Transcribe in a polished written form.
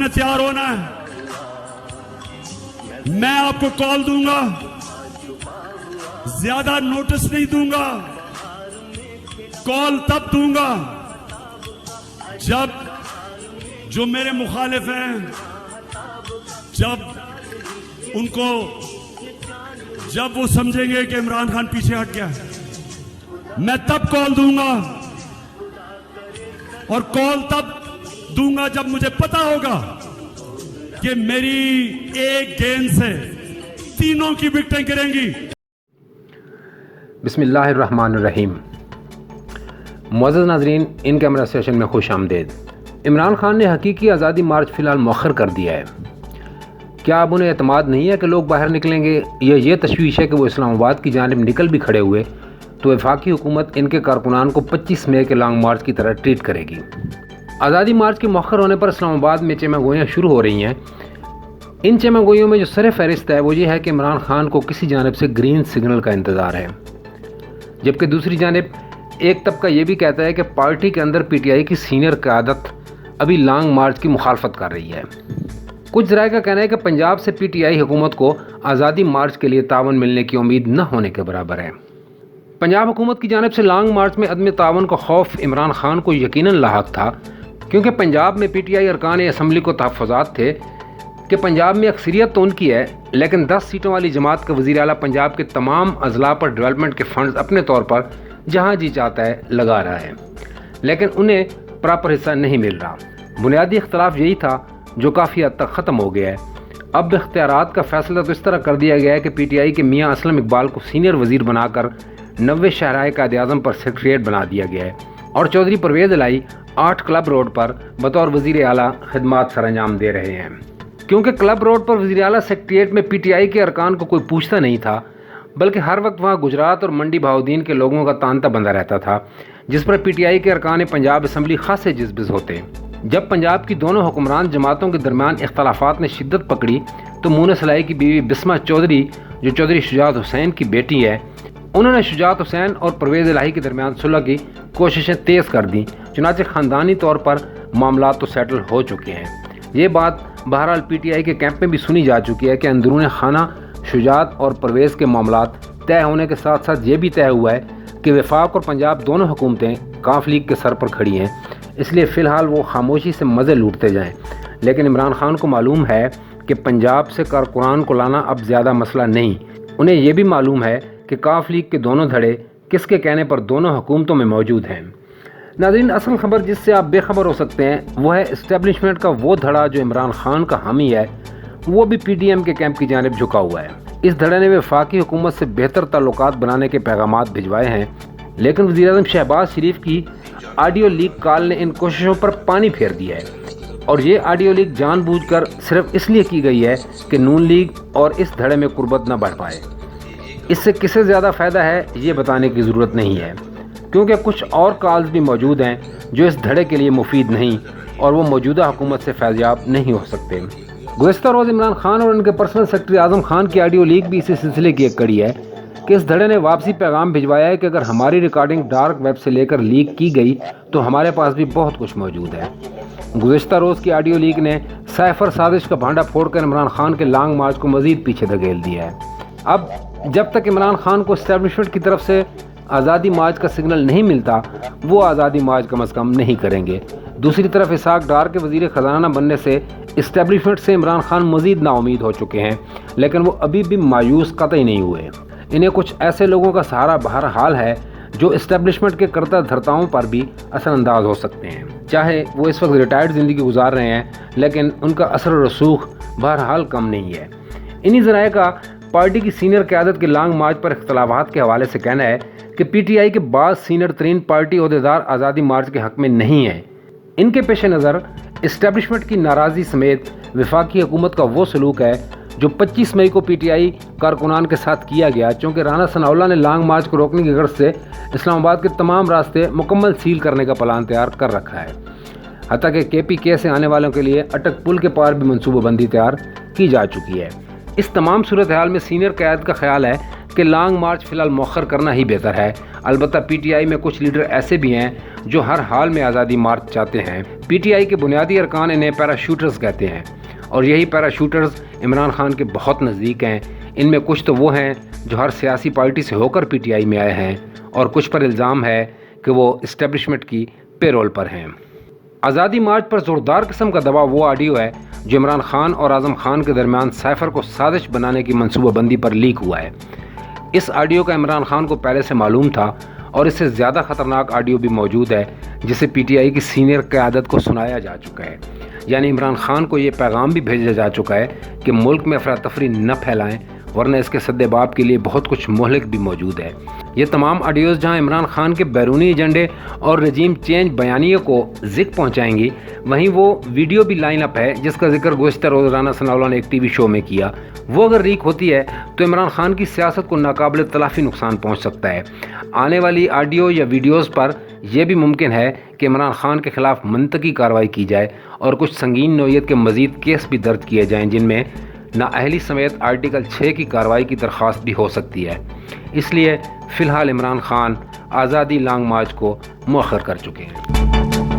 में तैयार होना है। मैं आपको कॉल दूंगा, ज्यादा नोटिस नहीं दूंगा। कॉल तब दूंगा जब जो मेरे मुखालिफ हैं, जब वो समझेंगे कि इमरान खान पीछे हट गया है, मैं तब कॉल दूंगा। और कॉल तब दूंगा जब मुझे पता होगा कि मेरी एक गेंद से तीनों की विकेटें गिरेंगी। बिस्मिल्लाहिर्रहमानिर्रहीम। मुअज़्ज़ज़ नाज़रीन, इन कैमरा सेशन में खुश आमदीद। इमरान खान ने हकीकी आज़ादी मार्च फ़िलहाल मौखर कर दिया है। क्या अब उन्हें एतमाद नहीं है कि लोग बाहर निकलेंगे, या ये तशवीश है कि वो इस्लामाबाद की जानिब निकल भी खड़े हुए तो वफाकी हुकूमत इनके कारकुनान को 25 मई के लॉन्ग मार्च की तरह ट्रीट करेगी। आज़ादी मार्च के मौखर होने पर इस्लामाबाद में चमगोइयाँ शुरू हो रही हैं। इन चमगोइयों में जो सर फहरिस्त है वो ये है कि इमरान खान को किसी जानिब से ग्रीन सिग्नल का इंतज़ार है, जबकि दूसरी जानिब एक तबका ये भी कहता है कि पार्टी के अंदर PTI की सीनियर क़यादत अभी लॉन्ग मार्च की मुखालफत कर रही है। कुछ ज़राए का कहना है कि पंजाब से PTI हुकूमत को आज़ादी मार्च के लिए तावन मिलने की उम्मीद न होने के बराबर है। पंजाब हुकूमत की जानिब से लॉन्ग मार्च में अदम तावन का खौफ इमरान खान को यकीनन लाहक था, क्योंकि पंजाब में PTI अरकान असम्बली को तहफ़्फ़ुज़ात थे कि पंजाब में अक्सरियत तो उनकी है, लेकिन 10 सीटों वाली जमात का वज़ीर आला पंजाब के तमाम अज़ला पर डेवलपमेंट के फंड्स अपने तौर पर जहाँ जी चाहता है लगा रहा है, लेकिन उन्हें प्रॉपर हिस्सा नहीं मिल रहा। बुनियादी इख्तलाफ यही था जो काफ़ी हद तक ख़त्म हो गया है। अब इख्तियारात का फ़ैसला तो इस तरह कर दिया गया है कि PTI के मियाँ असलम इकबाल को सीनियर वज़ीर बनाकर 90 शहराए कायद-ए-आज़म पर सेक्रेटरीट बना दिया गया है, और चौधरी परवेज़ इलाही 8 क्लब रोड पर बतौर वज़ीर आला खिदमात सरअंजाम दे रहे हैं। क्योंकि क्लब रोड पर वज़ीर आला सेक्रेटरीट में PTI के अरकान को कोई पूछता नहीं था, बल्कि हर वक्त वहाँ गुजरात और मंडी बहाउद्दीन के लोगों का तांता बंधा रहता था, जिस पर PTI के अरकान पंजाब असम्बली खासे जिज़बिज़ होते। जब पंजाब की दोनों हुक्मरान जमातों के दरमियान इख्तलाफात ने शिद्दत पकड़ी तो मूनस इलाही की बीवी बिस्मा चौधरी, जो चौधरी शुजात हुसैन की बेटी है, उन्होंने शुजात हुसैन और परवेज़ इलाही के दरमियान सुलह की कोशिशें तेज़ कर दी। चुनांचे ख़ानदानी तौर पर मामला तो सेटल हो चुके हैं। ये बात बहरहाल PTI के कैंप में भी सुनी जा चुकी है कि अंदरून खाना शुजात और परवेज़ के मामलात तय होने के साथ साथ ये भी तय हुआ है कि वफाक और पंजाब दोनों हुकूमतें काफ लीग के सर पर खड़ी हैं, इसलिए फ़िलहाल वो खामोशी से मज़े लूटते जाएं। लेकिन इमरान खान को मालूम है कि पंजाब से कारकुनान को लाना अब ज़्यादा मसला नहीं। उन्हें यह भी मालूम है कि काफ लीग के दोनों धड़े किसके कहने पर दोनों हुकूमतों में मौजूद हैं। नाज़रीन, असल खबर जिससे आप बेखबर हो सकते हैं वो है इस्टेब्लिशमेंट का वो धड़ा जो इमरान खान का हामी है, वो भी PDM के कैंप की जानिब झुका हुआ है। इस धड़े ने वफाकी हुकूमत से बेहतर ताल्लुकात बनाने के पैगामात भिजवाए हैं, लेकिन वज़ीर-ए-आज़म शहबाज शरीफ की ऑडियो लीक कॉल ने इन कोशिशों पर पानी फेर दिया है। और ये ऑडियो लीक जानबूझकर सिर्फ इसलिए की गई है कि नून लीग और इस धड़े में कुर्बत न बढ़ पाए। इससे किसे ज़्यादा फ़ायदा है ये बताने की ज़रूरत नहीं है, क्योंकि कुछ और कॉल्स भी मौजूद हैं जो इस धड़े के लिए मुफीद नहीं और वो मौजूदा हुकूमत से फैज़याब नहीं हो सकते। गुज़िश्ता रोज़ इमरान खान और उनके पर्सनल सेक्रेटरी आज़म खान की ऑडियो लीक भी इसी सिलसिले की एक कड़ी है कि इस धड़े ने वापसी पैगाम भिजवाया है कि अगर हमारी रिकॉर्डिंग डार्क वेब से लेकर लीक की गई तो हमारे पास भी बहुत कुछ मौजूद है। गुज़िश्ता रोज़ की ऑडियो लीक ने साइफर साजिश का भांडा फोड़कर इमरान खान के लॉन्ग मार्च को मज़ीद पीछे धकेल दिया है। अब जब तक इमरान खान को इस्टेब्लिशमेंट की तरफ से आज़ादी मार्च का सिग्नल नहीं मिलता, वो आज़ादी मार्च कम अज़ कम नहीं करेंगे। दूसरी तरफ इसहाक डार के वज़ीर ख़जाना बनने से इस्टेब्लिशमेंट से इमरान खान मज़ीद नाउमीद हो चुके हैं, लेकिन वो अभी भी मायूस कतई नहीं हुए। इन्हें कुछ ऐसे लोगों का सहारा बहरहाल है जो इस्टेब्लिशमेंट के करता धरताओं पर भी असरअंदाज हो सकते हैं। चाहे वो इस वक्त रिटायर्ड ज़िंदगी गुजार रहे हैं, लेकिन उनका असर और रसूख बहरहाल कम नहीं है। इन्हीं ज़राए का पार्टी की सीनियर क़यादत के लॉन्ग मार्च पर इख्तलाफात के हवाले से कहना है कि PTI के बाद सीनियर तरीन पार्टी ओहदेदार आज़ादी मार्च के हक़ में नहीं है। इनके पेश नज़र इस्टेब्लिशमेंट की नाराज़ी समेत वफाकी हुकूमत का वो सलूक है जो 25 मई को PTI कारकुनान के साथ किया गया, चूँकि राना सनाउल्लाह ने लॉन्ग मार्च को रोकने की गर्ज से इस्लामाबाद के तमाम रास्ते मुकम्मल सील करने का प्लान तैयार कर रखा है। हत्ता कि KPK से आने वालों के लिए अटक पुल के पार भी मनसूबाबंदी तैयार की जा चुकी है। इस तमाम सूरत हाल में सीनियर क़यादत का ख्याल है کہ لانگ مارچ فی الحال مؤخر کرنا ہی بہتر ہے۔ البتہ پی ٹی آئی میں کچھ لیڈر ایسے بھی ہیں جو ہر حال میں آزادی مارچ چاہتے ہیں۔ پی ٹی آئی کے بنیادی ارکان انہیں پیراشوٹرز کہتے ہیں، اور یہی پیراشوٹرز عمران خان کے بہت نزدیک ہیں۔ ان میں کچھ تو وہ ہیں جو ہر سیاسی پارٹی سے ہو کر پی ٹی آئی میں آئے ہیں، اور کچھ پر الزام ہے کہ وہ اسٹیبلشمنٹ کی پے رول پر ہیں۔ آزادی مارچ پر زوردار قسم کا دباؤ وہ آڈیو ہے جو عمران خان اور اعظم خان کے درمیان سائفر کو سازش بنانے کی منصوبہ بندی پر لیک ہوا ہے۔ اس آڈیو کا عمران خان کو پہلے سے معلوم تھا، اور اس سے زیادہ خطرناک آڈیو بھی موجود ہے جسے پی ٹی آئی کی سینئر قیادت کو سنایا جا چکا ہے۔ یعنی عمران خان کو یہ پیغام بھی بھیجا جا چکا ہے کہ ملک میں افراتفری نہ پھیلائیں، ورنہ اس کے سدباب کے لیے بہت کچھ مہلک بھی موجود ہے۔ یہ تمام آڈیوز جہاں عمران خان کے بیرونی ایجنڈے اور رجیم چینج بیانیے کو ذکر پہنچائیں گی، وہیں وہ ویڈیو بھی لائن اپ ہے جس کا ذکر گزشتہ روز رانا ثناءاللہ نے ایک ٹی وی شو میں کیا۔ وہ اگر لیک ہوتی ہے تو عمران خان کی سیاست کو ناقابل تلافی نقصان پہنچ سکتا ہے۔ آنے والی آڈیو یا ویڈیوز پر یہ بھی ممکن ہے کہ عمران خان کے خلاف منطقی کارروائی کی جائے اور کچھ سنگین نوعیت کے مزید کیس بھی درج کیے جائیں، جن میں نااہلی سمیت آرٹیکل 6 کی کارروائی کی درخواست بھی ہو سکتی ہے۔ اس لیے فی الحال عمران خان آزادی لانگ مارچ کو مؤخر کر چکے ہیں۔